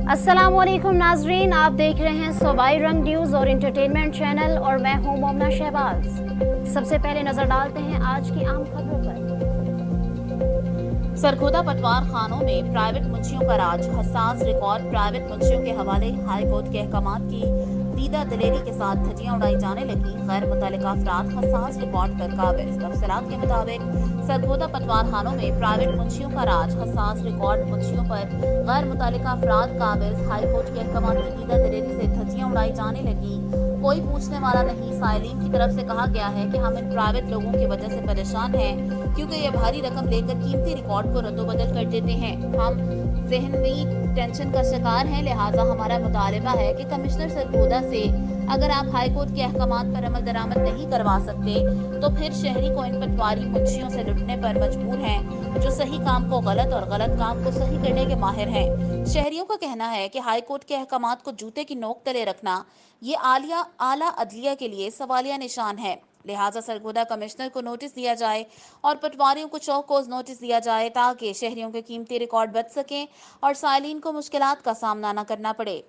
अस्सलामुअलैकुम नाजरीन, आप देख रहे हैं सूबाई रंग न्यूज़ और इंटरटेनमेंट चैनल और मैं हूं मोमना शहबाज। सबसे पहले नजर डालते हैं आज की आम खबरों पर। सरगोदा पटवार खानों में प्राइवेट मुंशियों का राज, हसास रिकॉर्ड प्राइवेट मुंशियों के हवाले। हाई कोर्ट के अहकामात की दीदा दिलेरी के साथ धज्जियां उड़ाई जाने लगी। गैर मुतल्लिका अफराद हसास रिकॉर्ड पर काबिज। तफसीलात के मुताबिक सरगोदा पटवार खानों में प्राइवेट मुंशियों का राज, हसास रिकॉर्ड मुंशियों पर गैर मुतल्लिका अफराद काबिज। हाई कोर्ट के अहकामात की दीदा दिलेरी से धज्जियां उड़ाई जाने लगी। कोई पूछने वाला नहीं। साइलिन की तरफ से कहा गया है कि हम इन प्राइवेट लोगों की वजह से परेशान हैं, क्योंकि ये भारी रकम लेकर कीमती रिकॉर्ड को रद्दोबदल कर देते हैं। हम जहनी टेंशन का शिकार हैं, लिहाजा हमारा मुतालबा है कि कमिश्नर सरगोदा से अगर आप हाई कोर्ट के अहकामात पर अमल दरामद नहीं करवा सकते तो फिर शहरी को इन पटवारी मुंशियों से लुटने पर मजबूर हैं, जो सही काम को गलत और गलत काम को सही करने के माहिर हैं। शहरियों का कहना है कि हाई कोर्ट के अहकामात को जूते की नोक तले रखना ये आला अदलिया के लिए सवालिया निशान है। लिहाजा सरगोदा कमिश्नर को नोटिस दिया जाए और पटवारियों को चौकोस नोटिस दिया जाए, ताकि शहरियों के कीमती रिकॉर्ड बच सकें और साइलिन को मुश्किलात का सामना न करना पड़े।